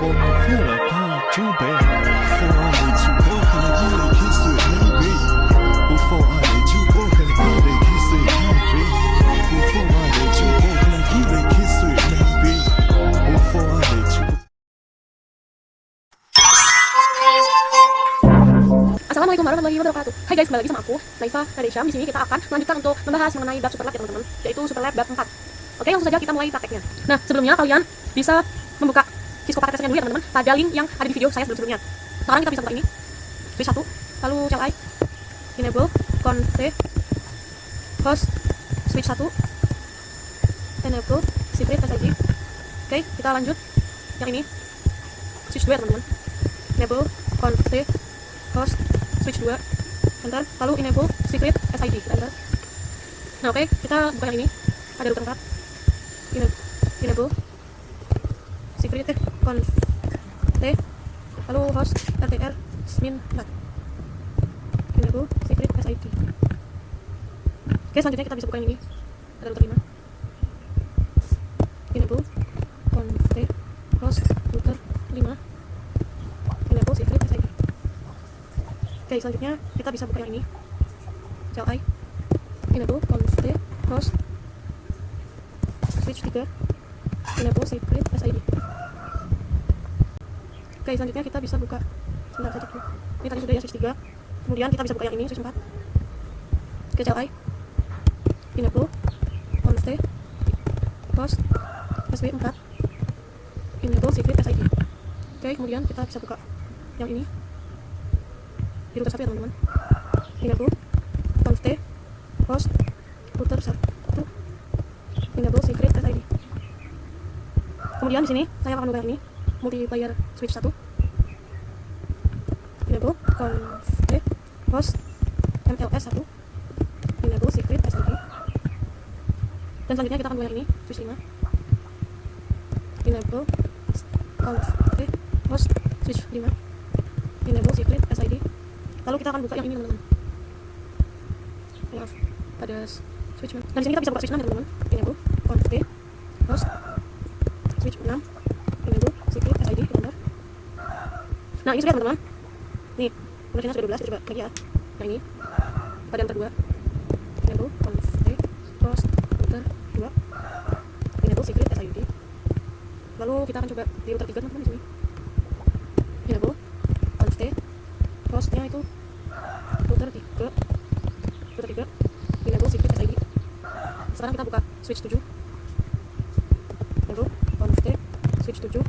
Boy, me feel like going too bad. Before I let you go, can I get a kiss with maybe? Before I let you go, can I get a kiss with maybe? Before I let you go, can I get a kiss with maybe? Before I let you go. Assalamualaikum warahmatullahi wabarakatuh. Hai guys, kembali lagi sama aku, Naifa Nadesham. Di sini kita akan melanjutkan untuk membahas mengenai bab Superlab ya teman-teman, yaitu Superlab bab 4. Oke, langsung saja kita mulai prakteknya. Nah, sebelumnya kalian bisa membuka Cisco Paket Testnya dulu ya teman-teman, pada link yang ada di video saya sebelumnya. Sekarang kita bisa buka ini, switch 1, lalu CLI, enable, conf, host, switch 1, enable, secret, SID. Oke, kita lanjut yang ini, switch 2 ya teman-teman, enable, conf, host, switch 2, enter, lalu enable, secret, SID, enter. Nah oke, kita buka yang ini, ada router 4, enable, secret, conf, lalu host, RTR, smin, 4, enable, secret, SID. Oke, selanjutnya kita bisa buka yang ini, ada router 5, enable, conf, host, router 5, enable, secret, SID. Oke, selanjutnya kita bisa buka yang ini, CLI, enable, conf, host, switch 3, enable, secret, SID. Oke, selanjutnya kita bisa buka, sebentar saja dulu. Ini tadi sudah ya switch 3. Kemudian kita bisa buka yang ini, switch 4. Oke, CLI, enable, conf, host, SW 4, enable, secret, SID. Oke, kemudian kita bisa buka yang ini di router 1 ya teman-teman, enable, conf, host, router 1, enable, secret, SID. Kemudian di sini saya akan buka yang ini, multiplayer switch 1, enable, conf, host, MLS 1, enable, secret, SID. Dan selanjutnya kita akan buka yang ini, switch 5, enable, conf, host, switch 5, enable, secret, SID. Lalu kita akan buka yang ini teman-teman. Maaf, pada switch 6. Dan di sini kita bisa buka switch 6 ya teman-teman. Enable, conf, host, switch 6, enable, secret, SID, benar. Nah, ini sudah teman-teman. Nih, nomornya sudah 12, kita coba lagi ya. Yang ini pada router 2. Enable, conf, host, router 2, enable, secret, SID. Lalu kita akan coba di router 3 teman-teman di sini. Enable, conf, hostnya itu router 3, enable, secret, SID. Sekarang kita buka switch 7, enable, conf, switch 7,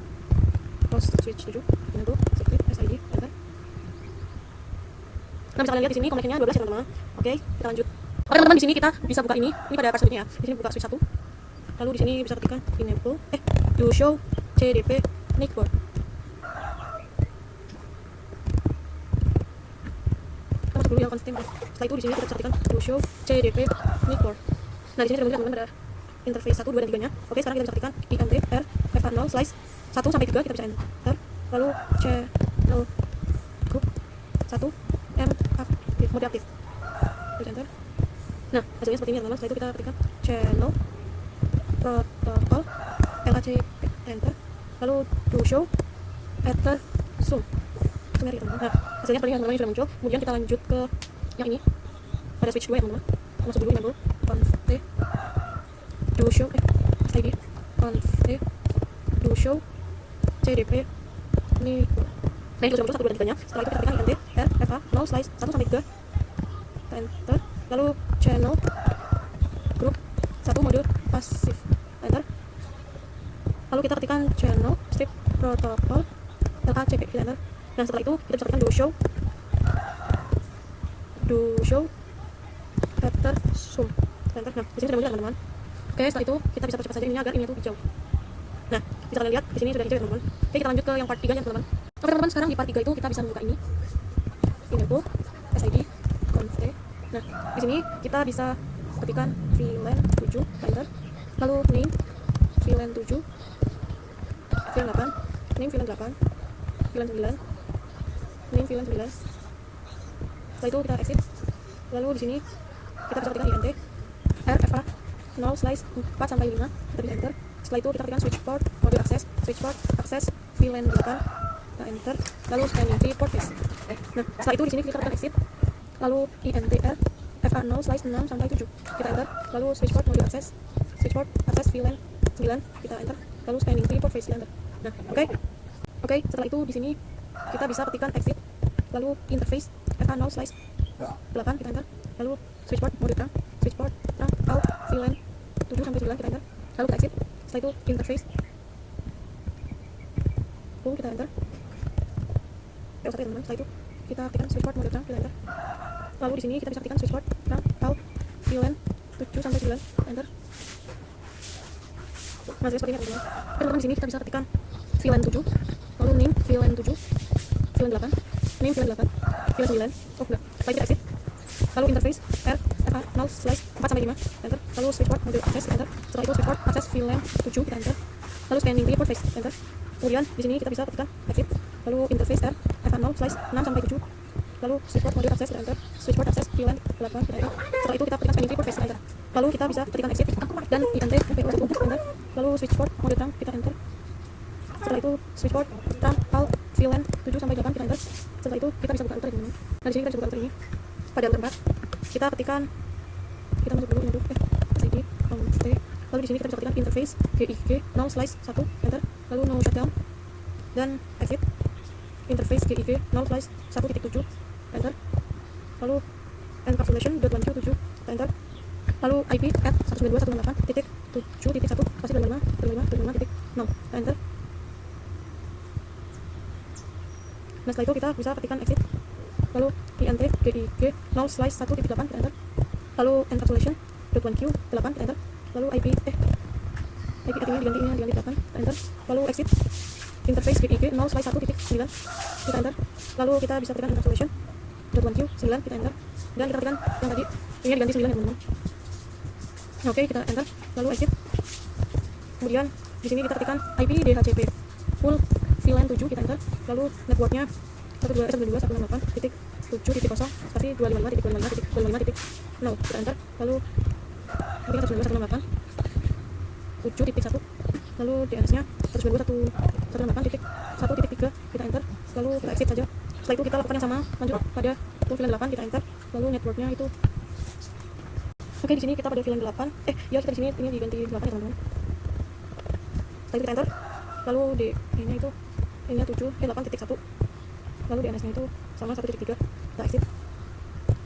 host, switch 7, enable, secret, SID, enter. Nah, bisa kalian lihat di sini koneknya 12 ya teman-teman. Oke, kita lanjut. Oke teman-teman, di sini kita bisa buka ini pada part selanjutnya ya. Di sini buka switch 1, lalu di sini bisa ketikkan enable, to show CDP network. Dulu yang konsisten. Setelah itu di sini kita bisa ketikkan to show CDP network. Nah, di sini sudah muncul teman-teman ada interface 1, 2 dan 3-nya. Oke, sekarang kita bisa ketikkan INTR FA0 slice 1 sampai 3, kita bisa enter. Lalu channel group 1 M aktif, mode aktif. Kita enter. Nah, hasilnya seperti ini teman-teman. Setelah itu kita ketikkan channel protocol LACP, enter. Lalu to show enter zoom. Nah, hasilnya seperti ini teman-teman, sudah muncul. Kemudian kita lanjut ke yang ini pada switch 2 ya teman-teman. Masuk dulu enable, conf, to show SID, conf, to show CDP ini. Nah, itu sudah muncul 1, 2 dan 3-nya. Setelah itu kita ketikkan INTR FA 0 slice 1 sampai 3, kita enter. Lalu channel group 1 mode pasif, enter. Lalu kita ketikkan channel strip protocol LACP, kita enter. Dan setelah itu kita bisa ketikkan do show after zoom, enter. Nah, di sini sudah muncul teman-teman. Oke, setelah itu kita bisa percepat saja ini agar ini tuh hijau. Nah, bisa kalian lihat di sini sudah hijau ya teman-teman. Oke, kita lanjut ke yang part 3 nya teman-teman. Oke teman-teman, sekarang di part 3 itu kita bisa membuka ini, enable, SID, conf. Nah, di sini kita bisa ketikkan VLAN 7, enter. Lalu name VLAN 7, VLAN 8, name VLAN 8, VLAN 9, name VLAN 9. Setelah itu kita exit. Lalu di sini kita bisa ketikkan INT RFA 0 slice 4 sampai 5, kita bisa enter. Setelah itu kita ketikkan switch port, mode akses, switch port, akses, VLAN 8 kita enter, lalu scanning di port face. Nah setelah itu di sini kita tekan exit, lalu INTR FA0 slice 6 sampai 7 kita enter, lalu switchport mode access VLAN 9 kita enter, lalu scanning di port face kita enter. Nah oke, setelah itu di sini kita bisa ketikkan exit, lalu interface FA0 slice 8 kita enter, lalu switchport mode terang out VLAN 7 sampai 9 kita enter, lalu kita exit. Setelah itu interface kita enter. Teman-teman, setelah itu kita ketikkan switchport mode terang kita enter, lalu di sini kita bisa ketikkan switchport terang out VLAN 7 sampai 9 kita enter. Nah seperti ini teman-teman. Di sini kita bisa ketikkan VLAN 7, lalu name VLAN 7, VLAN 8, name VLAN 8, VLAN 9. Oh enggak, setelah kita exit, lalu interface R FA0 slice 4 sampai 5 enter, lalu switchport mode access enter. Setelah itu switchport access VLAN 7 kita enter, lalu scanning di port face enter. Kemudian di sini kita bisa ketikkan exit, lalu interface R FA0 slice 6 sampai 7, lalu switchport mode access kita enter, switchport access VLAN 8 kita enter. Setelah itu kita ketikkan scanning di port face enter, lalu kita bisa ketikkan exit dan INT FPO1 enter, lalu switchport mode terang kita enter. Setelah itu switchport terang out VLAN 7 sampai 8 kita enter. Setelah itu kita bisa buka router ini. Nah di sini kita bisa buka router ini. Pada tempat kita ketikkan, kita masuk dulu SID const, lalu di sini kita bisa ketikkan interface GIG no slice 1 enter, lalu no shutdown dan exit. Interface GIG no slice 1.7 enter, lalu encapsulation .1q7 enter, lalu IP at 192.168.7.1 pasti 25.0 enter. Nah setelah itu kita bisa ketikkan exit, lalu INT GIG 0 slice 1.8 kita enter, lalu encapsulation .1q 8 kita enter, lalu IP artinya diganti 8 kita enter, lalu exit. Interface GIG 0 slice 1.9 kita enter, lalu kita bisa ketikkan encapsulation .1q 9 kita enter, dan kita ketikkan yang tadi ini diganti 9 ya teman-teman. Oke, kita enter, lalu exit. Kemudian di sini kita ketikkan IP DHCP full VLAN 7 kita enter, lalu networknya 192.168.7.0 spasi 255.255.255.0 kita enter, lalu ketikkan 192.168.7.1, lalu DNS-nya 192.168.1.3 kita enter, lalu kita exit saja. Setelah itu kita lakukan yang sama lanjut pada VLAN 8 kita enter, lalu networknya itu. Oke, di sini kita pada VLAN 8. Ya kita di sini ini diganti 8 ya teman-teman. Setelah itu kita enter, lalu ini itu ini 8.1, lalu DNS-nya itu sama 1.3 kita exit,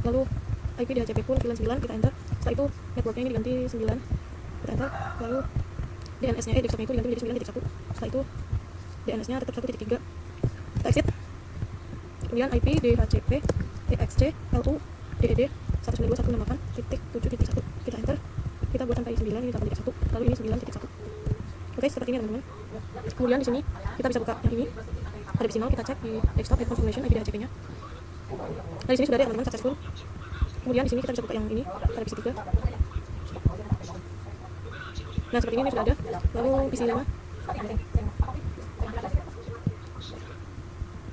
lalu IP DHCP full VLAN 9 kita enter. Setelah itu networknya ini diganti 9 kita enter, lalu DNS-nya desktopnya itu diganti menjadi 9.1. Setelah itu DNS-nya tetap 1.3 kita exit. Kemudian IP DHCP EXC LU DED 192.168.7.1 kita enter, kita buat sampai 9 ini 8.1, lalu ini 9.1. Oke, seperti ini teman-teman. Kemudian di sini kita bisa buka yang ini, ada signal, kita cek di desktop head configuration IP DHCP-nya. Nah di sini sudah ada ya teman-teman, successful. Kemudian di sini kita bisa buka yang ini, ada PC 3. Nah seperti ini sudah ada, lalu PC 5.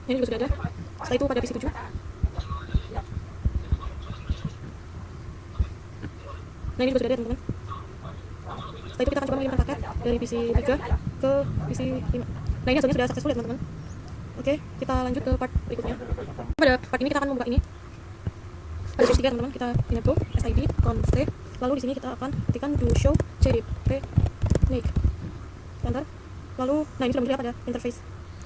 Ini juga sudah ada. Setelah itu pada PC 7. Nah ini juga sudah ada teman-teman. Setelah itu kita akan coba mengirimkan paket dari PC 3 ke PC 5. Nah ini hasilnya sudah successful ya teman-teman. Oke, kita lanjut ke part berikutnya. Pada part ini kita akan membuka ini. Pada PC 3 teman-teman, kita ingat go SID const, lalu di sini kita akan ketikkan do show cdp make enter. Lalu nah ini sudah muncul pada interface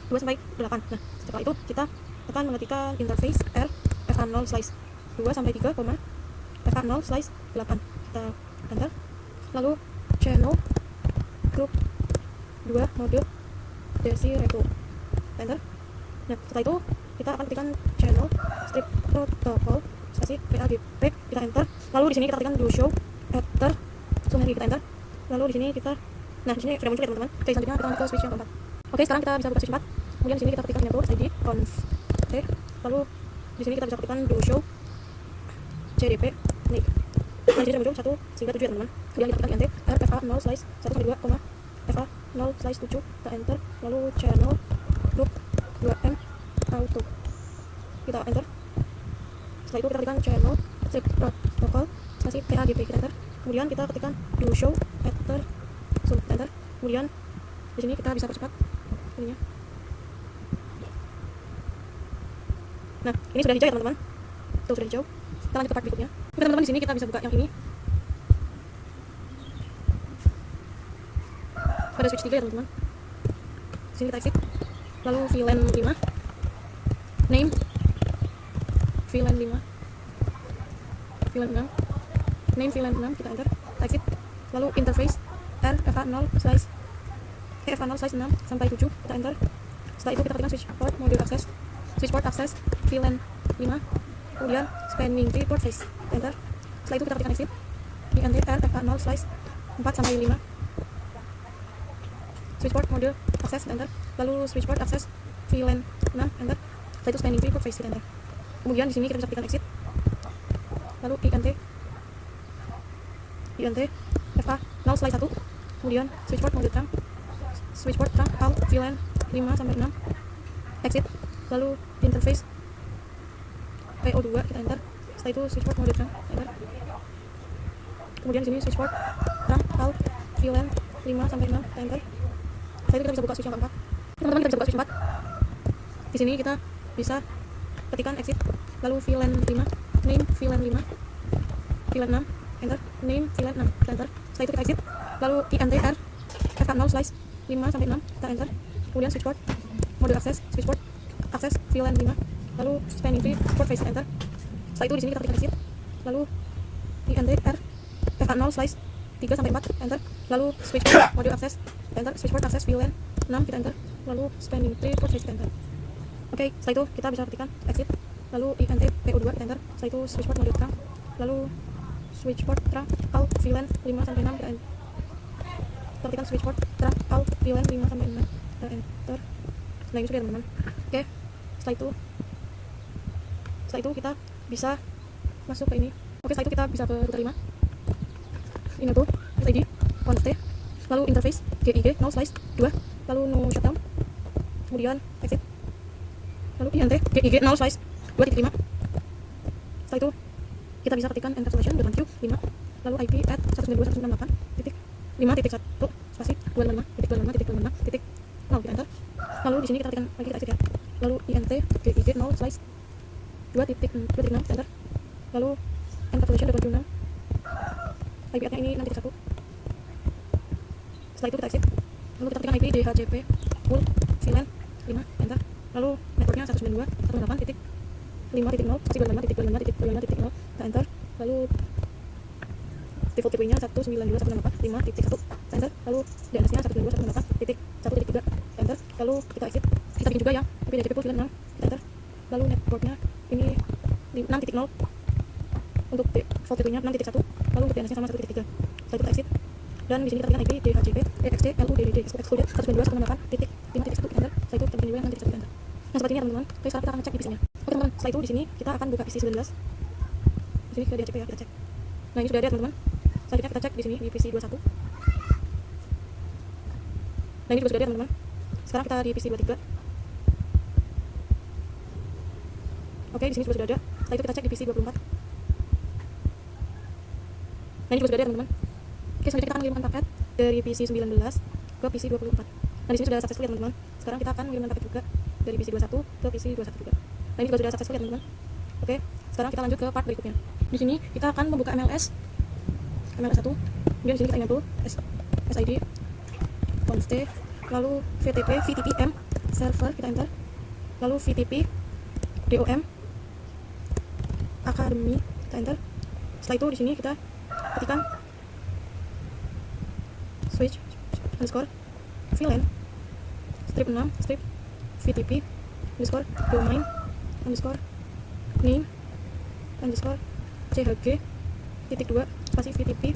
2 sampai 8. Nah setelah itu kita akan mengetikkan interface R FA0 slice 2 sampai 3, FA0 slice 8 kita enter, lalu channel group 2 mode desi repo enter. Nah setelah itu kita akan ketikkan channel strip protocol spasi PAGP kita enter, lalu di sini kita ketikkan do show after summary kita enter, lalu di sini kita nah di sini sudah muncul ya teman-teman. Oke, selanjutnya kita lanjut ke switch yang keempat. Oke, sekarang kita bisa buka switch 4. Kemudian di sini kita ketikkan nyatu SID const, lalu di sini kita bisa ketikkan do show cdp make. Nah di sini sudah muncul 1 hingga 7 ya teman-teman. Kemudian kita ketikkan INT R FA0 slice 1 sampai 2, FA0 slice 7 kita enter, lalu channel group 2M auto kita enter. Setelah itu kita ketikkan channel strip protocol spasi PAGP kita enter. Kemudian kita ketikkan do show after zoom enter. Kemudian di sini kita bisa percepat ininya. Nah, ini sudah hijau ya teman-teman. Tuh sudah hijau. Kita lanjut ke part berikutnya. Oke teman-teman, di sini kita bisa buka yang ini. Pada switch 3 ya teman-teman. Di sini kita exit. Lalu VLAN 5. Name VLAN 5. VLAN 6. Name VLAN 6, kita enter. Kita exit. Lalu interface RFA0 slice 6 sampai 7, kita enter. Setelah itu kita ketikkan switch port module access, switch port access VLAN 5, kemudian spanning tree port face, kita enter. Setelah itu kita ketikkan exit INT RFA0 slice 4 sampai 5, switch port module access, kita enter. Lalu switch port access VLAN 6, enter. Setelah itu spanning tree port face, kita enter. Kemudian di sini kita bisa ketikkan exit. Lalu INT FA0 slice 1, kemudian switch port module trunk, switch port trunk out VLAN 5 sampai 6, exit. Lalu interface PO2, kita enter. Setelah itu switch port module trunk, enter. Kemudian di sini switch port trunk out VLAN 5 sampai 6, kita enter. Setelah itu kita bisa buka switch yang keempat. Teman-teman, kita bisa buka switch 4. Di sini kita bisa ketikkan exit. Lalu VLAN 5, name VLAN 5, VLAN 6, enter. Name VLAN 6, kita enter. Setelah itu kita exit. Lalu INTR FA0 slice 5 sampai 6, kita enter. Kemudian switch port module access, switch port access VLAN 5, lalu spanning tree port face, enter. Setelah itu di sini kita ketikkan exit. Lalu INTR FA0 slice 3 sampai 4, enter. Lalu switch port module access, enter. Switch port access VLAN 6, kita enter. Lalu spanning tree port face, enter. Oke, setelah itu kita bisa ketikkan exit. Lalu INT PO2, kita enter. Setelah itu switch port module trunk, lalu switch port trunk out VLAN 5 sampai 6, kita enter. Kita ketikkan switch port trunk out VLAN 5 sampai 6, kita enter. Nah, ini sudah teman-teman. Oke, setelah itu kita bisa masuk ke ini. Oke, setelah itu kita bisa ke router 5. Ini tuh ID 1T, lalu interface GIG no slice 2, lalu no shutdown, kemudian exit. Lalu INT GIG no slice 2.5. Setelah itu kita bisa ketikkan encapsulation .q 5, lalu IP at 192.168.5.1 spasi 255.255.0, kita enter. Lalu di sini kita ketikkan lagi, kita exit ya. Lalu INT GIG no slice 2.6, kita enter. Lalu encapsulation .q 6, IP at-nya ini 6.1. Setelah itu kita exit. Lalu kita ketikkan IP DHCP full VLAN 5, enter. Lalu networknya 192.168.5.0 spasi 255.255.255.0, kita enter. Lalu default gateway-nya 192.168.5.1, kita enter. Lalu DNS-nya 192.168.1.3, kita enter. Lalu kita exit. Kita bikin juga yang IP DHCP full VLAN 6, kita enter. Lalu networknya ini 6.0 untuk default gateway-nya 6.1, lalu untuk DNS-nya sama 1.3. Setelah kita exit. Dan di sini kita ketikkan IP DHCP EXT LUDDD excluded 192.168.5.1, enter. Setelah itu kita bikin juga yang 6.1, kita enter. Nah, seperti ini ya teman-teman. Oke, sekarang kita akan ngecek di PC-nya. Oke teman-teman, setelah itu di sini kita akan buka PC 19. Di sini ke DHCP ya, kita cek. Nah, ini sudah ada teman-teman. Selanjutnya kita cek di sini di PC 21. Nah, ini juga sudah ada teman-teman. Sekarang kita di PC 23. Oke, di sini juga sudah ada. Setelah itu kita cek di PC 24. Nah, ini juga sudah ada teman-teman. Oke, selanjutnya kita akan mengirimkan paket dari PC 19 ke PC 24. Nah, di sini sudah successful ya teman-teman. Sekarang kita akan mengirimkan paket juga dari PC 21 ke PC 21 juga. Nah, ini juga sudah successful ya teman-teman. Oke, sekarang kita lanjut ke part berikutnya. Di sini kita akan membuka MLS 1. Kemudian di sini kita enable SID const, lalu VTPM server, kita enter. Lalu VTP DOM Academy, kita enter. Setelah itu di sini kita ketikkan switch underscore VLAN strip 6 strip VTP underscore domain underscore name underscore CHG titik 2 spasi VTP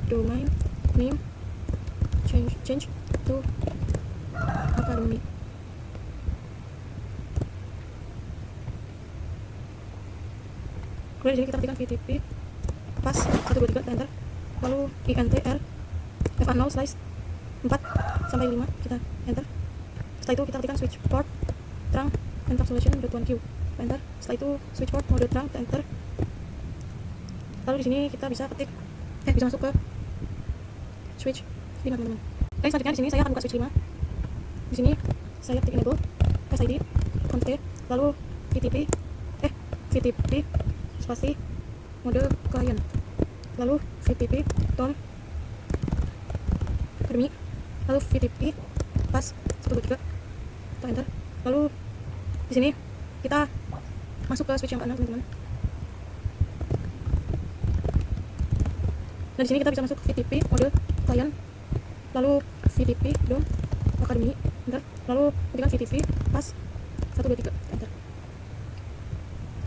domain name change to academy. Kemudian di sini kita ketikkan VTP pas 123, kita enter. Lalu INTR FA0 slice 4 sampai 5, kita enter. Setelah itu kita ketikkan switch port trunk encapsulation .1q, kita enter. Setelah itu switch port mode trunk, kita enter. Lalu di sini kita bisa ketik bisa masuk ke switch 5 teman-teman. Oke, selanjutnya di sini saya akan buka switch 5. Di sini saya ketik enable SID const, lalu VTP spasi mode klien, lalu VTP Tom Academy, lalu VTP pas 123, kita enter. Lalu di sini kita masuk ke switch yang ke-6 teman-teman. Nah di sini kita bisa masuk VTP mode klien, lalu VTP Dom Academy, enter. Lalu ketikkan VTP pas 123, enter.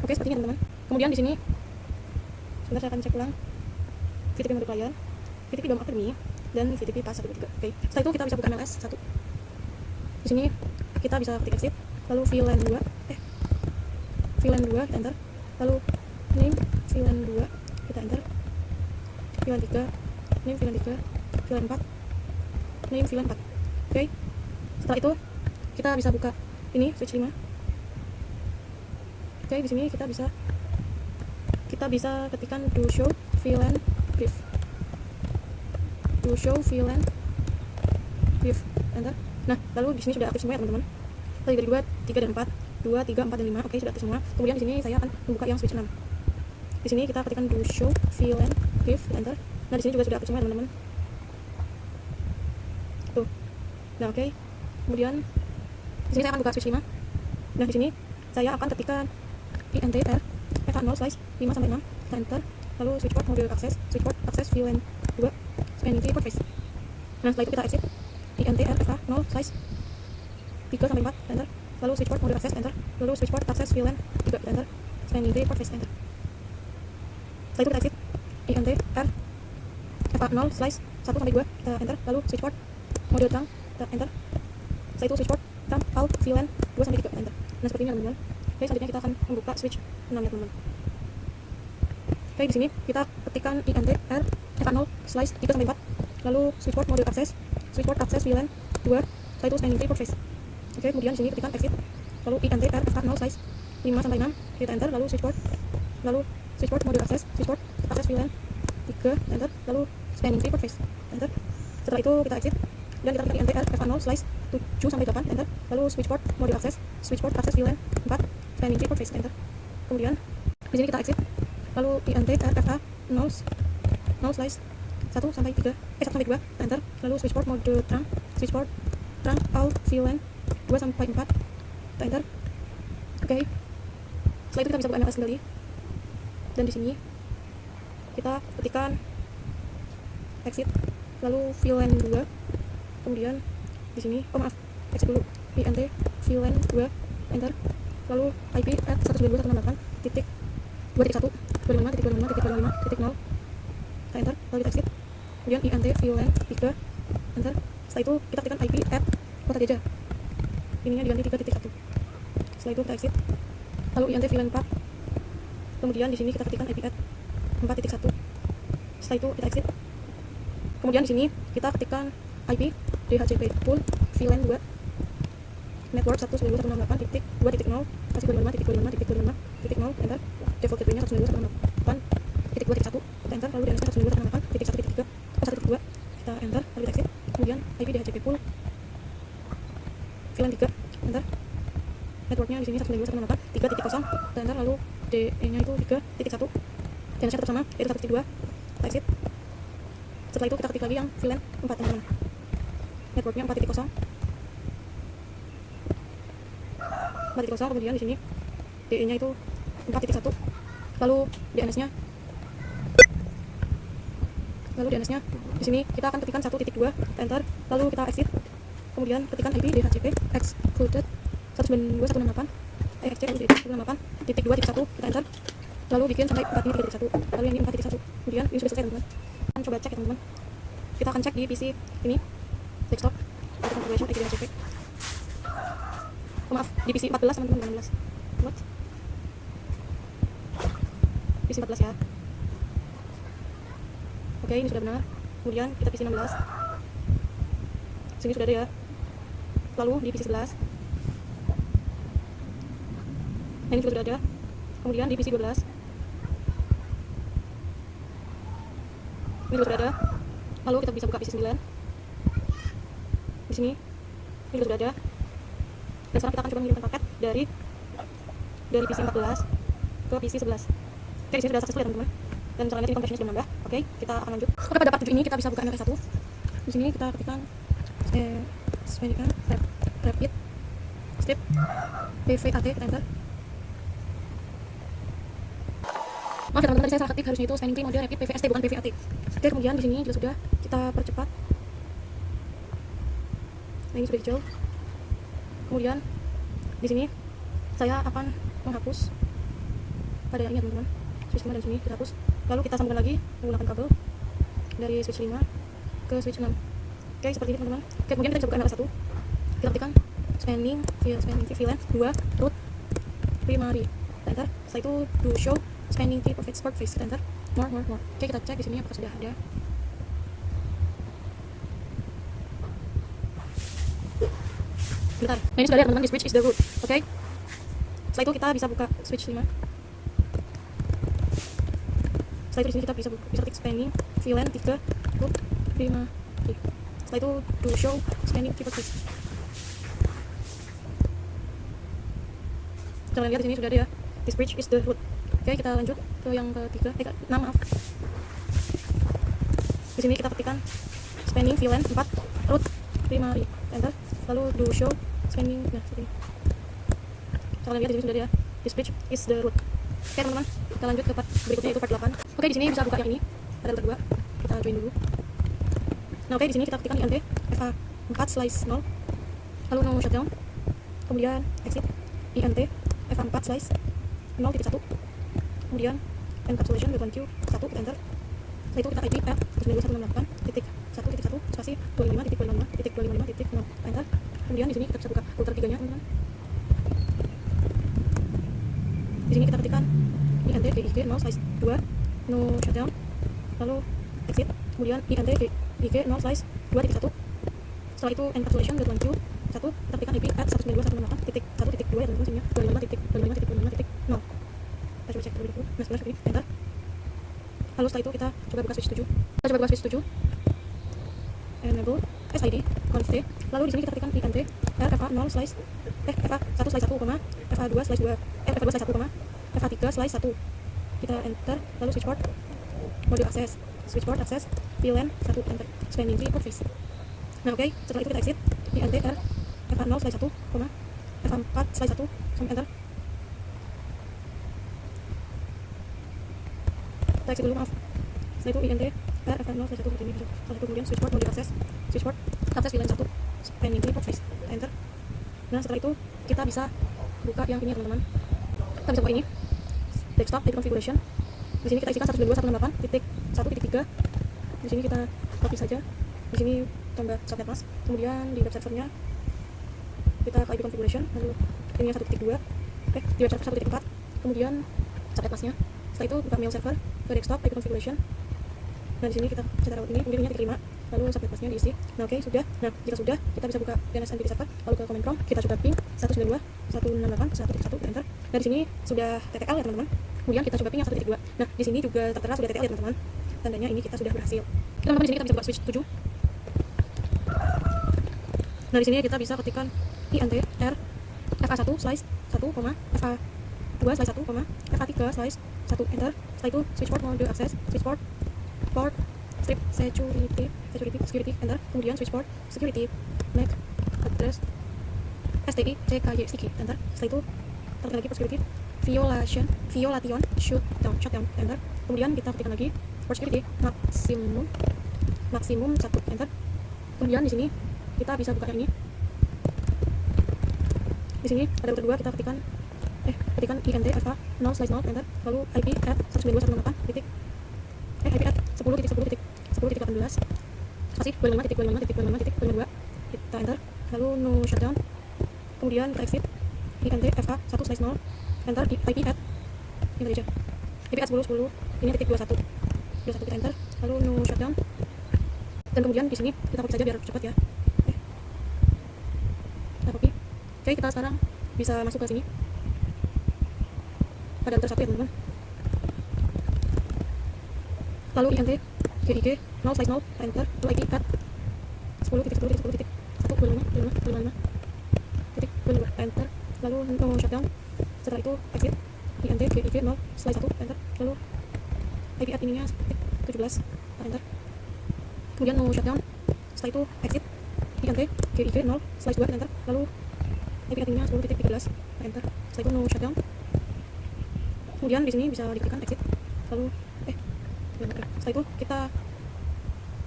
Oke, sepertinya teman-teman. Kemudian di sini sebentar saya akan cek ulang VTP mode klien, VTP Dom Academy, dan VTP pas 123. Oke. Setelah itu kita bisa buka MLS 1. Di sini kita bisa ketik exit, lalu VLAN 2, VLAN 2 kita enter. Lalu name VLAN 2 kita enter. VLAN 3, name VLAN 3, VLAN 4, name VLAN 4. Oke. Setelah itu kita bisa buka ini switch 5. Oke, di sini kita bisa ketikkan do show VLAN brief. Do show VLAN brief, enter. Nah, lalu di sini sudah aktif semua ya teman-teman. Tadi dari 2, 3 dan 4, 2, 3, 4 dan 5. Oke, sudah aktif semua. Kemudian di sini saya akan membuka yang switch 6. Di sini kita ketikkan do show VLAN brief, enter. Nah, di sini juga sudah aktif semua teman-teman. Tuh. Nah, oke. Kemudian di sini saya akan buka switch 5. Nah, di sini saya akan ketikkan INTR FA0/5 sampai 6, kita enter. Lalu switch port mode akses VLAN 2 spanning tree port face. Nah, setelah itu kita exit INTR FA0/3 sampai 4, kita enter. Lalu switch port mode akses, enter. Lalu switch port akses VLAN 3, kita enter. Spanning tree port face, enter. Setelah itu kita exit INTR FA0/1 sampai 2, kita enter. Lalu switch port mode terang, kita enter. Setelah itu switch port terang alt VLAN 2 sampai 3, kita enter. Nah, seperti ini teman-teman. Oke, selanjutnya kita akan membuka switch 6 ya teman-teman. Oke, di sini kita ketikkan INTR FA0/3 sampai 4. Lalu switch port mode akses VLAN 2. Setelah itu spanning tree port face. Oke, kemudian di sini ketikkan exit. Lalu INTR FA0/5 sampai 6, kita enter. Lalu switch port mode akses VLAN 3, enter. Lalu spanning tree port face, enter. Setelah itu kita exit dan kita ketikkan INTR FA0/7 sampai 8, enter. Lalu switch port mode akses VLAN 4, spanning tree port face, enter. Kemudian di sini kita exit. Lalu INTR FA0/1 sampai 2, enter. Lalu switch port mode terang alt VLAN 2 sampai 4, kita enter. Oke. Setelah itu kita bisa buka MLS kembali. Dan di sini kita ketikkan exit, lalu VLAN 2. Kemudian di sini exit dulu. INT VLAN 2, enter. Lalu IP at 192.168.2.1 255.255.255.0, kita enter. Lalu kita exit. Kemudian INT VLAN 3, enter. Setelah itu kita ketikkan IP at kota Geja, ininya diganti 3.1. Setelah itu kita exit. Lalu INT VLAN 4. Kemudian di sini kita ketikkan IP at 4.1. Setelah itu kita exit. Kemudian di sini kita ketikkan IP DHCP pool VLAN 2 network 192.168.2.0 kasih 255.255.255.0, enter. Default gateway-nya 192.168.2.1, kita enter. Lalu DNS-nya 192.168.1.3, 1.2, kita enter. Lalu kita exit. Kemudian IP DHCP pool VLAN 3, enter. Networknya di sini 192.168.3.0, kita enter. Lalu DE-nya itu 3.1, DNS-nya tetap sama yaitu 1.2, kita exit. Setelah itu kita ketik lagi yang VLAN 4 teman-teman. Networknya 4.0, kemudian di sini DE-nya itu 4.1. Lalu DNS-nya di sini kita akan ketikkan 1.2, kita enter. Lalu kita exit. Kemudian ketikkan IP DHCP excluded 192.168 168.2.1, kita enter. Lalu bikin sampai 4.3.1. Lalu yang ini 4.1. Kemudian ini sudah selesai teman-teman. Kita coba cek ya teman-teman. Kita akan cek di PC ini desktop untuk configuration IP DHCP. Oh, maaf, di PC 14 teman-teman, 16. What? PC 14 ya. Oke, ini sudah benar. Kemudian kita PC 16. Sini sudah ada ya. Lalu di PC 11. Nah, ini juga sudah ada. Kemudian di PC 12. Ini juga sudah ada. Lalu kita bisa buka PC 9. Di sini. Ini juga sudah ada. Dan sekarang kita akan coba mengirimkan paket dari dari PC 14 ke PC 11. Oke, di sini sudah successful ya teman-teman. Dan caranya tadi conversionnya sudah menambah. Oke, kita akan lanjut. Oke, pada part 7 ini kita bisa buka MRS1. Di sini kita ketikkan rapid strip PVAT, kita enter. Maaf ya teman-teman, tadi saya salah ketik, harusnya itu spanning tree mode rapid PVST bukan PVAT. Oke, kemudian di sini juga sudah kita percepat. Nah, ini sudah hijau. Kemudian di sini saya akan menghapus pada yang ini teman-teman, switch 5 dan sini kita hapus. Lalu kita sambungkan lagi menggunakan kabel dari switch 5 ke switch 6. Oke, seperti ini teman-teman. Oke, kemudian kita bisa buka MRS1. Kita ketikkan spanning VLAN 2 root primary. Kita enter. Setelah itu to show spanning tree perfect sport face. Kita enter. More. Oke, kita cek di sini apakah sudah ada. Bentar. Nah, ini sudah ada teman-teman, di switch is the root. Oke. Setelah itu kita bisa buka switch 5. Setelah itu di sini kita bisa ketik spanning VLAN 3 root primary. Setelah itu to show spanning tree perfect. Kalian lihat di sini sudah ada ya. This bridge is the root. Oke, kita lanjut ke yang ketiga. Ke-6, maaf. Di sini kita ketikkan spanning VLAN 4 root primary. Enter. Lalu do show spanning. Nah, seperti ini. Kalian lihat di sini sudah ada ya. This bridge is the root. Oke, teman-teman. Kita lanjut ke part berikutnya, yaitu part 8. Oke, di sini bisa buka yang ini. Ada router 2. Kita join dulu. Nah, oke, di sini kita ketikkan INT FA4/0. Lalu no shutdown. Kemudian exit INT FA4/0.1. Kemudian encapsulation Q 1, kita enter. Setelah itu kita IP at 192.168.1.1 spasi 255.255.255.0, enter. Kemudian di sini kita bisa buka router 3-nya, teman-teman. Di sini kita ketikkan INT GIG 0/2 no shutdown. Lalu exit. Kemudian INT GIG 0/2.1. Setelah itu encapsulation Q 1, kita ketikkan IP at 192.168.1.2 ya teman-teman, sini 255.255.0. Kita coba cek terlebih dahulu. Nah, sebenarnya seperti ini, enter. Lalu setelah itu kita coba buka switch 7. Kita coba buka switch 7. Enable SID conf T. Lalu di sini kita ketikkan INT FA1/1, FA2/1, FA2/1, kita enter. Lalu switchboard mode akses, switchboard akses VLAN 1, enter. Spanning tree port face. Nah, oke, setelah itu kita exit INT FA0/1, FA4/1, sampai enter. Kita exit dulu, maaf. Setelah itu INT FA0/1 seperti ini. Setelah itu kemudian switchboard mode akses, switchboard akses VLAN 1, spanning tree port face, enter. Nah, setelah itu kita bisa buka yang ini, teman-teman. Kita bisa buka ini, desktop configuration. Di sini kita isikan 192.168.1.3. Di sini kita copy saja. Di sini tambah subnet mask. Kemudian di web servernya kita ke IP configuration. Lalu ini yang 1.2. Di web server 1.4. Kemudian subnet masknya. Setelah itu buka mail server ke desktop IP configuration. Nah, di sini kita bisa taruh ini. Kemudian ini titik 5. Lalu subnet masknya diisi. Nah, oke, sudah. Nah, jika sudah, kita bisa buka DNS NTP server. Lalu ke command prompt kita coba ping 192.168.1.1, enter. Nah, di sini sudah TTL ya teman-teman. Kemudian kita coba ping yang 1.2. Nah, di sini juga tertera sudah TTL ya teman-teman. Tandanya ini kita sudah berhasil. Teman-teman, di sini kita bisa buka switch 7. Nah, di sini kita bisa ketikkan INT R FA1/1, FA2/1, FA3/1, enter. Setelah itu switchboard mode access, switchboard port strip security, enter. Kemudian switchboard security MAC address STI CKY sticky, enter. Setelah itu tekan lagi port security violation shutdown, enter. Kemudian kita ketikkan lagi port security maksimum 1, enter. Kemudian di sini kita bisa buka yang ini. Di sini ada router 2, kita ketikkan INT FA0/0, enter. Lalu IP at 192.168. IP at 10.10.10.18 spasi 255.255.252, kita enter. Lalu no shutdown. Kemudian kita exit INT FA1/0, enter. Di IP at ini tadi aja, IP at 10.10 ini .21, kita enter. Lalu no shutdown. Dan kemudian di sini kita copy saja biar cepat ya. Kita copy. Oke, kita sekarang bisa masuk ke sini. Ada router 1 ya teman-teman. Lalu INT GIG 0/0, enter. Lalu IP at 10.10.10.125.55.55.22, enter. Lalu no shutdown. setelah itu exit INT GIG 0 slide 1 enter, lalu IP add ininya 17 enter, kemudian no shutdown, setelah itu exit INT GIG 0 slide 2 enter, lalu IP add ininya 10.13 enter, setelah itu no shutdown, kemudian di sini bisa diklikkan exit, lalu setelah itu kita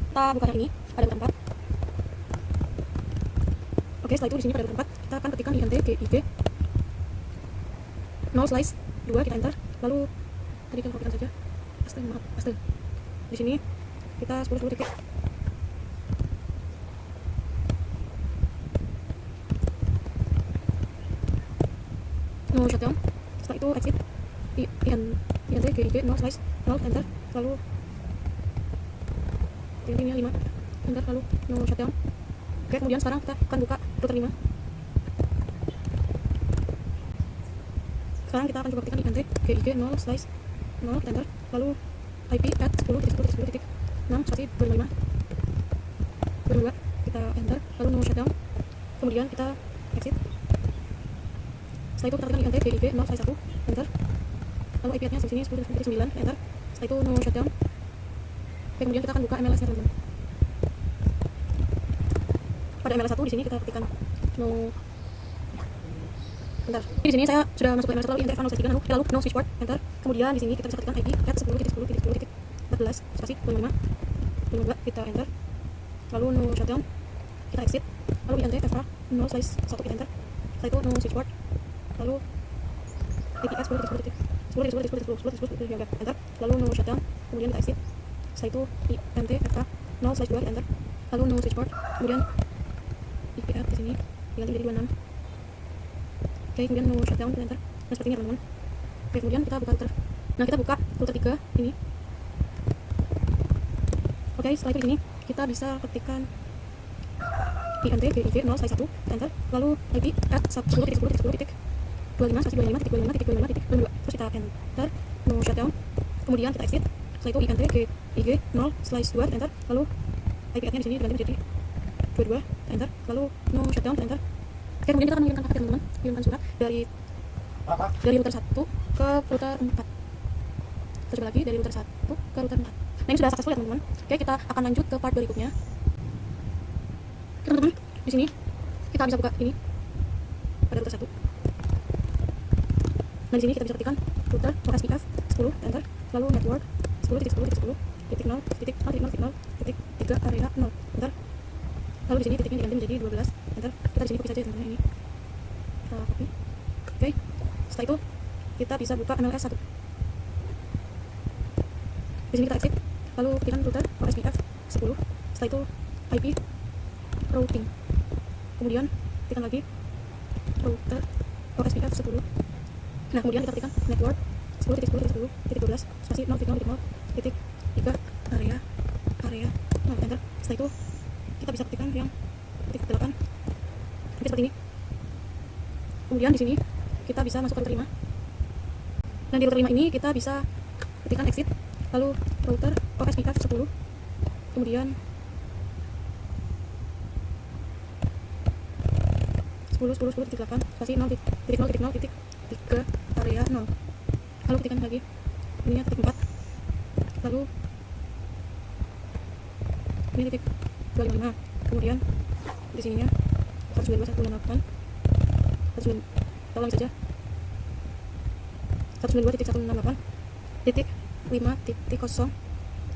buka yang ini, ada button 4. Oke, setelah itu di sini pada button 4 kita akan ketikkan INT GIG 0 slice 2, kita enter, lalu tadi kita kopikan saja, paste. Di sini kita 10 titik. No shutdown. Setelah itu exit INT GIG 0 slice 0 enter, lalu intinya 5 enter, lalu no shutdown. Oke, kemudian sekarang kita akan buka router 5. Sekarang kita akan coba ketikkan INT GIG 0 slice 0, kita enter, lalu IP add 10.10.10.6 spasi 255 22, kita enter, lalu no shutdown, kemudian kita exit. Setelah itu kita ketikkan INT GIG 0 slice 1 enter, lalu IP add nya di sini 10.9 enter, setelah itu no shutdown. Oke, kemudian kita akan buka MLS nya teman-teman. Pada MLS 1 di sini kita ketikkan no, bentar, di sini saya sudah masuk ke MLS 1, lalu INT F0 3, lalu no switchboard enter, kemudian di sini kita bisa ketikkan IP add 10.10.10.14 spasi 25 kita enter, lalu no shutdown, kita exit, lalu INT F0 slice 1 kita enter, setelah itu no switchboard, lalu IP add 10.10.10.10 enter, lalu no shutdown, kemudian kita exit. Setelah itu INT F0 slice 2 kita enter, lalu no switchboard, kemudian IP add di sini diganti menjadi 26. Oke, kemudian no shutdown, kita enter. Nah, seperti ini teman-teman. Oke, kemudian kita buka router. Nah, kita buka router 3 ini. Oke, setelah itu di sini kita bisa ketikkan INT GIG 0 slice 1 kita enter, lalu IP add 10.10.10.25 spasi 25.25.25.22, terus kita enter, no shutdown, kemudian kita exit. Setelah itu INT GIG 0 slice 2 kita enter, lalu IP add nya di sini diganti menjadi 22 kita enter, lalu no shutdown kita enter. Oke, kemudian kita akan mengirimkan paket teman-teman, mengirimkan surat dari router 1 ke router 4. Kita coba lagi dari router 1 ke router 4. Nah, ini sudah successful ya teman-teman. Oke, kita akan lanjut ke part berikutnya. Oke, teman-teman, di sini kita bisa buka ini pada router 1. Nah, di sini kita bisa ketikkan router OSPF 10 enter, lalu network 10.10.10.0.0.0.3 area 0 enter, lalu di sini titiknya diganti menjadi 12 enter. Kita di sini copy saja teman-teman, ini kita copy. Oke, setelah itu kita bisa buka MLS 1. Di sini kita exit, lalu ketikkan router OSPF 10, setelah itu IP routing, kemudian ketikkan lagi router OSPF 10. Nah, kemudian kita ketikkan network 10.10.10.12 spasi 0.0.0.3 area 0 enter. Setelah itu kita bisa ketikkan yang titik 8 seperti ini. Kemudian di sini kita bisa masuk ke router 5. Nah, di router 5 ini kita bisa ketikkan exit, lalu router OSPF 10, kemudian 10.10.10.8 spasi 0.0.0.3 area 0, lalu ketikkan lagi ini titik 4, lalu ini titik 25, kemudian di sininya 192.168, kita ulangi saja 192.168 titik 5.0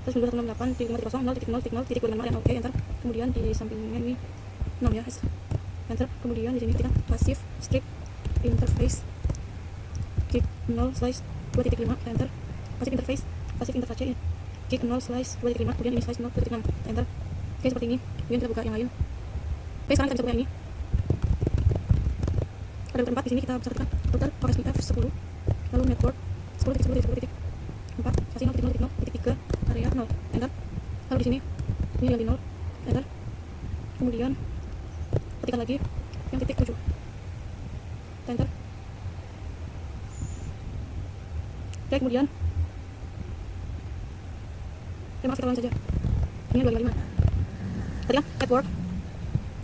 192.168 titik 5.0.0.0.0.25 dan oke enter. Kemudian di sampingnya ini 6 ya, enter. Kemudian di sini kita passive strip interface kick 0 slice 2.5 enter, passive interface kick 0 slice 2.5, kemudian ini slice 0.6 enter. Oke, seperti ini. Kemudian kita buka yang lain. Oke, sekarang kita bisa buka yang ini. Pada router 4 di sini kita bisa ketikkan router OSPF 10, lalu network 10.10.10.4 spasi 0.0.0.3 area 0 enter, lalu di sini ini ganti 0 enter, kemudian ketikkan lagi yang titik 7 enter. Oke, kemudian maaf, kita ulang saja, ini 255 tadi kan network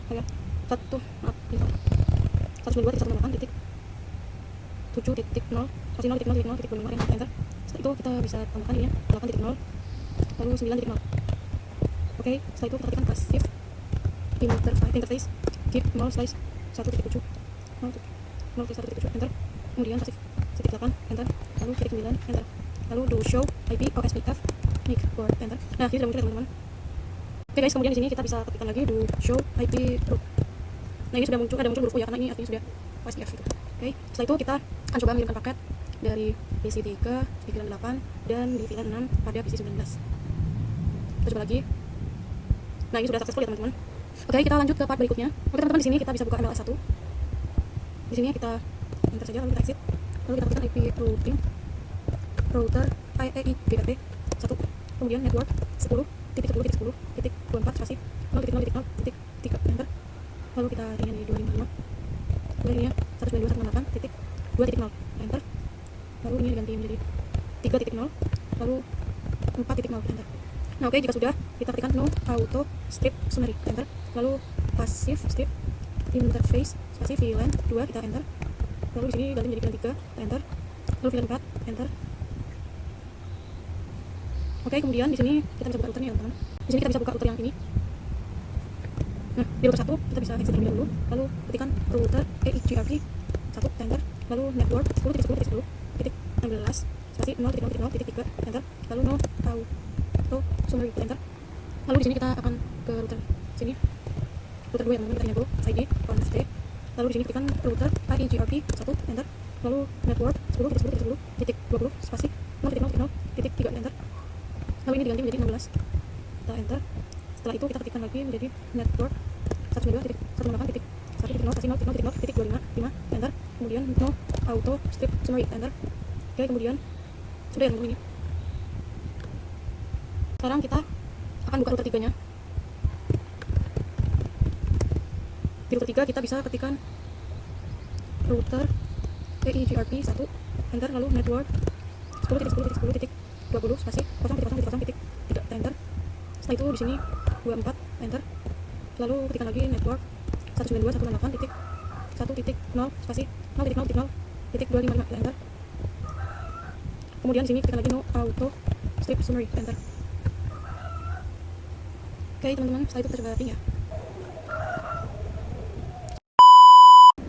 ya 192.168 titik 7 7.0 spasi 0.0.0 titik 25 enter. Setelah itu kita bisa tambahkan ini ya 8.0 lalu 9.0. Oke, setelah itu kita ketikkan passive interface keep 0 slice 1.7 0.1.7 enter. Kemudian passive titik 8 enter, lalu titik 9 enter, lalu do show IP OSPF mic board enter. Nah, ini sudah muncul ya teman-teman. Oke guys, kemudian di sini kita bisa ketikkan lagi do show IP root. Nah, ini sudah muncul, ada muncul huruf U ya, karena ini artinya sudah OSPF gitu. Oke, setelah itu kita akan coba mengirimkan paket dari PC 3 di VLAN 8 dan di VLAN 6 pada PC 19. Kita coba lagi. Nah, ini sudah successful ya teman-teman. Oke, kita lanjut ke part berikutnya. Oke teman-teman, di sini kita bisa buka MLS 1. Di sini kita enter saja, lalu kita exit, lalu kita ketikkan IP routing router IEIGRP 1, kemudian network 10.10.10.24 spasi 0.0.0.3 enter, lalu kita tinggal di 255, lalu ini ya 192.168.2.0 enter, lalu ini diganti menjadi 3.0, lalu 4.0 enter. Nah, oke, jika sudah kita ketikkan no auto strip summary enter, lalu passive strip interface spasi VLAN 2 kita enter, lalu di sini ganti menjadi VLAN 3 kita enter, lalu VLAN 4 enter. Oke, kemudian di sini kita bisa buka routernya ya teman-teman. Di sini kita bisa buka router yang ini. Nah, di router 1 kita bisa exit terlebih dahulu, lalu ketikkan router EIGRP 1 enter, lalu network 10.10.10.16 spasi 0.0.0.3 enter, lalu no auto summary enter. Lalu di sini kita akan ke router sini, router 2 yang teman-teman, kita nyambung ID conf lalu di sini ketikkan router IEGRP 1 enter, lalu network 10.10.10.20 spasi 0.0.0.3 enter, lalu ini diganti menjadi 16 kita enter. Setelah itu kita ketikkan lagi menjadi network 192.168.1.0 spasi 0.0.0.25 enter, kemudian no auto strip summary enter. Oke, kemudian sudah ya teman-teman ini. Sekarang kita akan buka router 3 nya. Di router 3 kita bisa ketikkan router EIGRP 1 enter, lalu network 10.10.10.20 spasi 0.0.0.3 enter. Setelah itu di sini 24 enter, lalu ketikkan lagi network 192.168.1.0 spasi 0.0.0.255 enter. Kemudian di sini ketikkan lagi no auto strip summary enter. Oke teman-teman, setelah itu kita coba ping ya.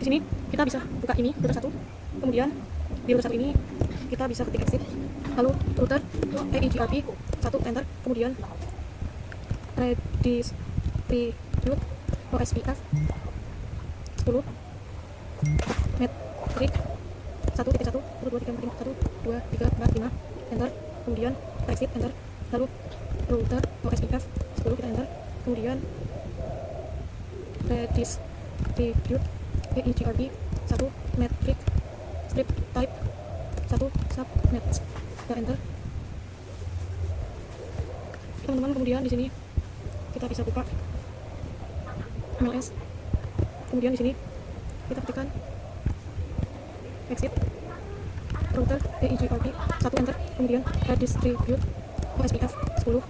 Di sini kita bisa buka ini router 1, kemudian di router 1 ini kita bisa ketik exit, lalu router EIGRP 1 enter, kemudian redistribute OSPF 10 metric 1.1 1 2 3 4 5 1 2 3 4 5 enter, kemudian exit enter, lalu router OSPF 10 kita enter, kemudian redistribute EIGRP 1 metric strip type 1 subnet kita enter. Teman-teman, kemudian di sini kita bisa buka MLS, kemudian di sini kita ketikkan exit router EIGRP 1 enter, kemudian redistribute OSPF 10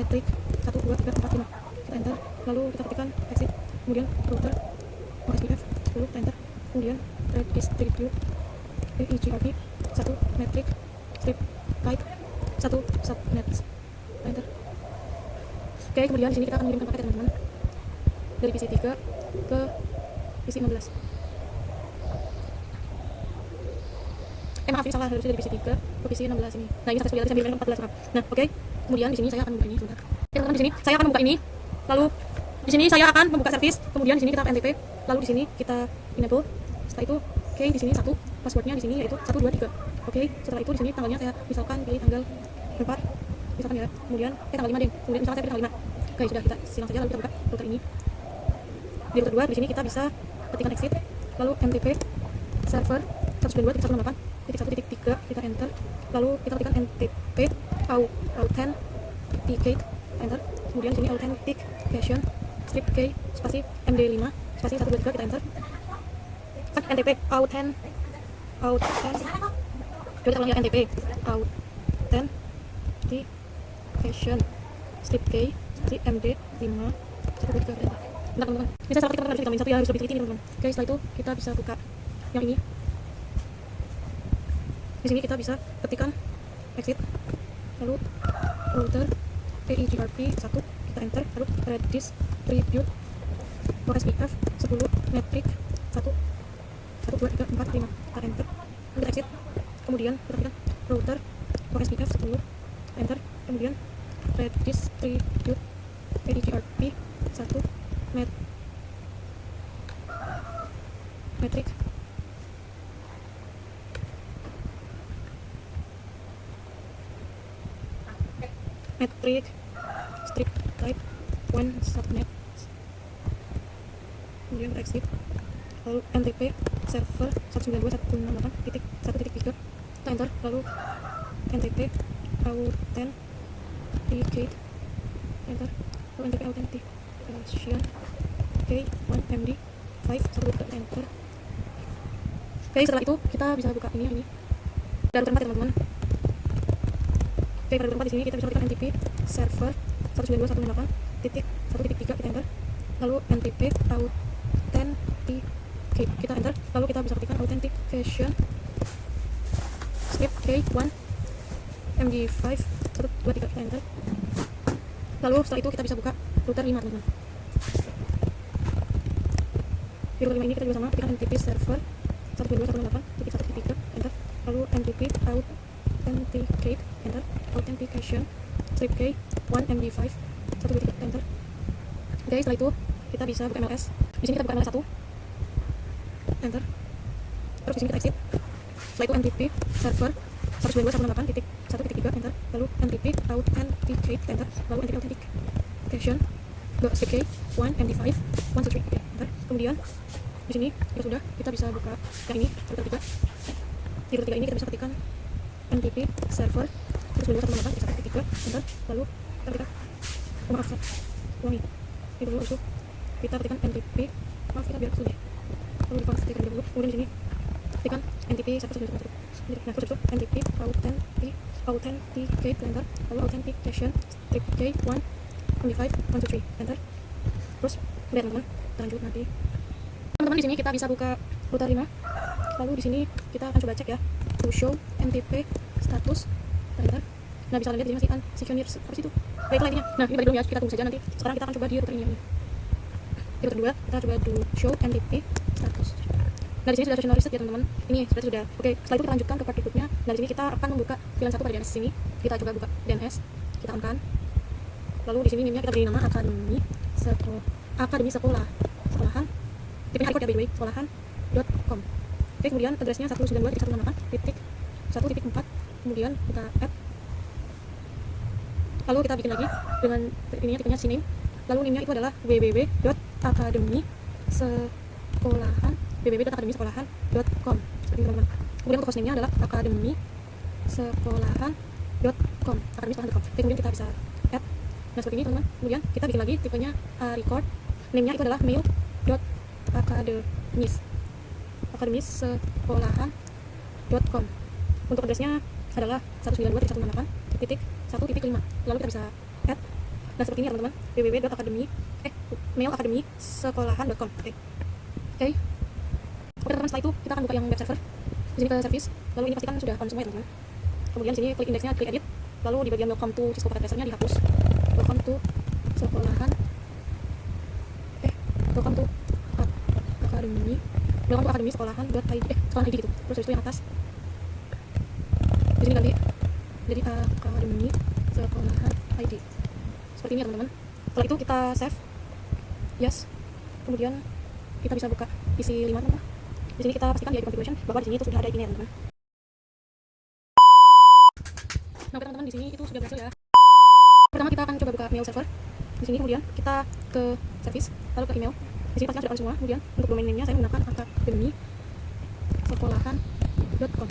metric 1 2 3 4 5 kita enter, lalu kita ketikkan exit, kemudian router OSPF 10 kita enter, kemudian redistribute EIGRP 1 metric strip type 1 subnet enter. Oke, kemudian di sini kita akan mengirimkan paket teman-teman dari PC 3 ke PC 16. Maaf, ini salah, harusnya dari PC 3 ke PC 16 ini. Nah, ini sampai saya ambil 14 maaf. Nah, oke. Kemudian di sini saya akan membuka ini sebentar. Oke, teman-teman, di sini saya akan membuka ini. Lalu di sini saya akan membuka service. Kemudian di sini kita NTP. Lalu di sini kita enable. Setelah itu, oke, di sini satu passwordnya di sini yaitu 123. Oke, setelah itu di sini tanggalnya saya misalkan pilih tanggal 4 misalkan ya. Kemudian tanggal 5 deh. Kemudian misalkan saya pilih tanggal 5. Oke, sudah, kita silang saja, lalu kita buka router ini. Di router 2 di sini kita bisa ketikkan exit, lalu NTP server 192.168.1.3 kita enter, lalu kita ketikkan NTP authenticate enter, kemudian sini authentication strip k spasi md5 spasi 123 kita enter. NTP kita ulang ya, NTP authentication strip k spasi md5 123 kita enter. Bentar teman-teman, ini saya salah ketik teman-teman, kita satu ya, harus lebih teliti nih teman-teman. Oke, setelah itu kita bisa buka yang ini. Di sini kita bisa ketikkan exit, lalu router PIGRP 1, kita enter, lalu Redis Tribute OSPF 10 metric 1 1 2 3 4 5, kita enter, kita exit, kemudian kita ketikkan router OSPF 10, enter, kemudian Redis Tribute PIGRP 1 metric strip type 1 subnet, kemudian exit, lalu NTP server 192.168.1.3, kita enter, lalu NTP authenticate, enter, lalu NTP authentication K1MD5 123, enter. Oke, setelah itu kita bisa buka ini dan tempat ya teman-teman. Oke, pada tempat di sini kita bisa ketikkan NTP server 192.168.1.3, kita enter, lalu NTP authenticate, kita enter, lalu kita bisa ketikkan authentication script K1 MD5 123, kita enter, lalu setelah itu kita bisa buka router 5 teman-teman. Di router 5 ini kita juga sama ketikkan NTP server 192.168.1.3, enter, lalu NTP authenticate, enter, authentication script K1 MD5 123, enter. Oke, setelah itu kita bisa buka MLS. Di sini kita buka MLS 1, enter, terus di sini kita exit, setelah itu NTP server 192.168.1.3, enter, lalu NTP authenticate, enter, lalu NTP authentication script K1 MD5 123, enter. Kemudian di sini ya sudah, kita bisa buka yang ini router 3. Di router 3 ini kita bisa ketikkan NTP server 192.168.1.3, enter, lalu kita ketikkan ulangi ini dulu, itu kita ketikkan NTP, maaf kita biar sudah, lalu dikonfigurkan dulu, kemudian di sini ketikkan NTP server 192.168.1.3, nah terus itu NTP authenticate, enter, lalu authentication script K1 MD5 123, enter. Terus lihat teman-teman, kita lanjut nanti. Teman-teman, di sini kita bisa buka router 5. Lalu di sini kita akan coba cek ya, to show NTP status, enter. Nah, bisa lihat di sini masih unsecured, apa sih itu? Baiklah intinya. Nah, ini balik dulu ya, kita tunggu saja nanti. Sekarang kita akan coba di router ini. Di router 2 kita coba to show NTP status. Nah, di sini sudah sessional reset ya teman-teman. Ini sudah. Oke, setelah itu kita lanjutkan ke part berikutnya. Nah, di sini kita akan membuka pilihan 1 pada DNS sini. Kita coba buka DNS, kita on-kan. Lalu di sini namanya kita beri nama akademi sekolahan. Tipenya record ya by the way, sekolahan.com. Oke, kemudian addressnya 192.168.1.4, kemudian kita add, lalu kita bikin lagi dengan ininya, tipenya siname, lalu name-nya itu adalah www.akademisekolahan.com seperti ini teman-teman. Kemudian untuk hostname-nya adalah akademisekolahan.com. Oke, kemudian kita bisa add, nah seperti ini teman-teman. Kemudian kita bikin lagi tipenya record, name-nya itu adalah mail.akademisekolahan.com. Untuk addressnya adalah 192.168.1.5. Lalu kita bisa add, nah seperti ini ya teman-teman, mail.akademisekolahan.com. Oke, teman-teman, setelah itu kita akan buka yang web server. Di sini ke service, lalu ini pastikan sudah on semua ya teman-teman. Kemudian sini klik indeksnya, klik edit, lalu di bagian welcome to Cisco Packet Tracer-nya dihapus. Welcome to sekolahan, welcome to akademi sekolahan.id, sekolahan ID gitu. Terus itu yang atas di sini ganti jadi akademi sekolahan ID seperti ini ya teman-teman. Setelah itu kita save, yes, kemudian kita bisa buka PC 5 teman-teman. Di sini kita pastikan di ID configuration bahwa di sini itu sudah ada ID-nya teman-teman. Nah teman-teman, di sini itu sudah berhasil ya. Pertama kita akan coba buka mail server. Di sini kemudian kita ke service, lalu ke email. Di sini pastikan sudah on semua. Kemudian untuk domain name-nya saya menggunakan akademisekolahan.com.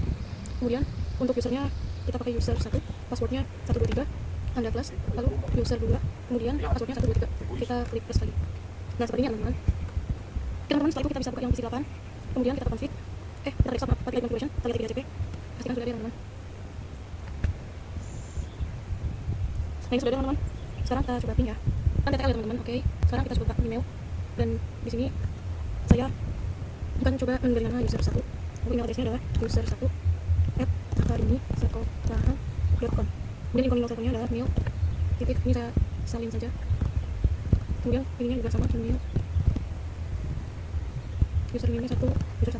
Kemudian untuk usernya kita pakai user 1, passwordnya 123 anda plus, lalu user 2, kemudian passwordnya 123. Kita klik plus lagi. Nah seperti ini teman-teman. Teman-teman, setelah itu kita bisa buka yang PC 8. Kemudian kita config, kita rekap pakai configuration, kita lihat PHP. Pastikan sudah ada teman-teman. Nah ini sudah ada teman-teman. Sekarang kita coba ping ya. Kan TTL ya teman-teman. Oke, sekarang kita coba email. Dan di sini saya akan coba memberi nama user 1. Email address-nya adalah user 1 akademi.sekolahan.com. Kemudian incoming teleponnya adalah mail titik, ini saya salin saja. Kemudian ininya juga sama, mail username-nya user 1,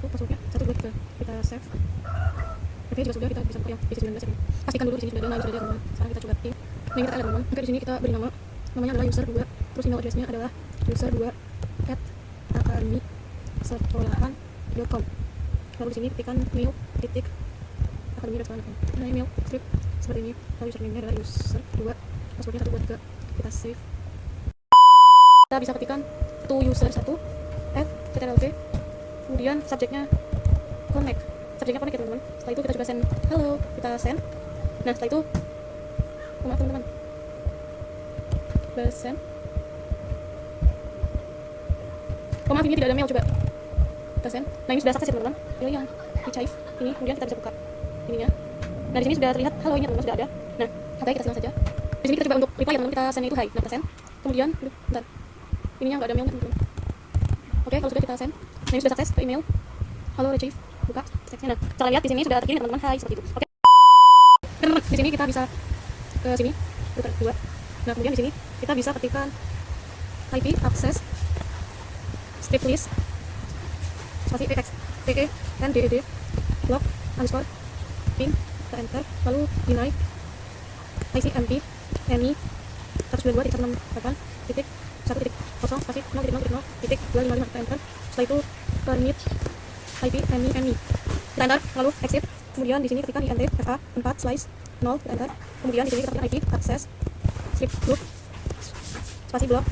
passwordnya 1, 2, 3. Kita save. Oke, jika sudah kita bisa buka yang PC19 ini. Pastikan dulu di sini sudah ada, nah ini sudah ada teman-teman. Sekarang kita coba in. Nah ini kita add teman-teman. Oke, di sini kita beri namanya adalah user 2. Terus email address-nya adalah user2@akademi.sekolahan.com. Lalu di sini ketikkan mail titik akademi.sekolahan.com. Nah email script seperti ini. Lalu username-nya adalah user 2, passwordnya 1, 2, 3. Kita save. Kita bisa ketikkan to user 1@ctrl-v. Kemudian subjeknya connect. Subjeknya connect ya teman-teman. Setelah itu kita coba send hello, kita send. Nah setelah itu maaf teman-teman, kita send. Oh maaf, ini tidak ada mail, coba kita send. Nah ini sudah sukses ya teman-teman. Pilih yang archive ini, kemudian kita bisa buka ininya. Nah di sini sudah terlihat halo nya teman-teman, sudah ada. Nah oke, kita silang saja. Di sini kita coba untuk reply ya teman-teman, kita send itu hi. Nah kita send. Kemudian bentar, ininya nggak ada mailnya teman-teman. Oke, kalau sudah kita send. Nah ini sudah sukses ke email. Halo retrieve, buka teksnya. Nah cara lihat di sini sudah terkirim teman-teman, hai, seperti itu. Oke. Teman-teman, di sini kita bisa ke sini, putar 2. Nah kemudian di sini kita bisa ketikkan IP access strip list spasi ex te nded block underscore pin, kita enter, lalu deny ICMP any 192.168 titik 1.0 spasi 0.0.0 titik 255, kita enter. Setelah itu permit IP any kita enter, lalu exit. Kemudian di sini ketikkan int fa 4 slice 0, kita enter. Kemudian di sini kita ketikkan IP access strip group spasi block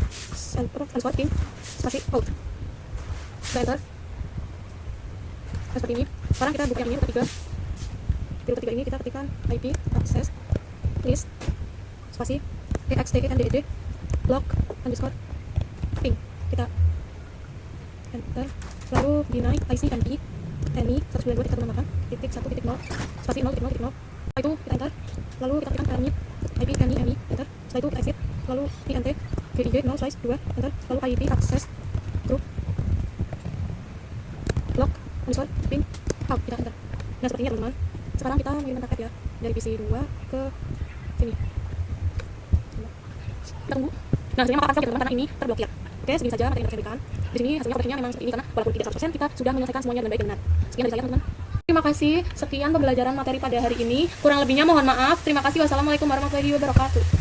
underscore pin spasi out, kita enter. Nah, seperti ini. Sekarang kita buka yang ini, ketiga. Di ketiga ini kita ketikkan IP access list spasi extended block underscore ping, kita enter. Lalu deny ICMP any 192.168 titik 1.0 spasi 0.0.0. Setelah itu kita enter. Lalu kita ketikkan permit IP any enter. Setelah itu kita exit. Lalu int gig 0 slice 2 enter. Lalu IP access group block underscore pin out, kita enter. Nah seperti ini ya teman-teman. Sekarang kita mengirimkan paket ya dari PC 2 ke sini. Kita tunggu. Nah hasilnya maka teman-teman karena ini terblokir. Oke, segini saja materi yang saya berikan. Di sini hasilnya prosesnya memang seperti ini karena walaupun tidak 100% kita sudah menyelesaikan semuanya dengan baik dan benar. Sekian dari saya teman-teman. Terima kasih. Sekian pembelajaran materi pada hari ini. Kurang lebihnya mohon maaf. Terima kasih. Wassalamualaikum warahmatullahi wabarakatuh.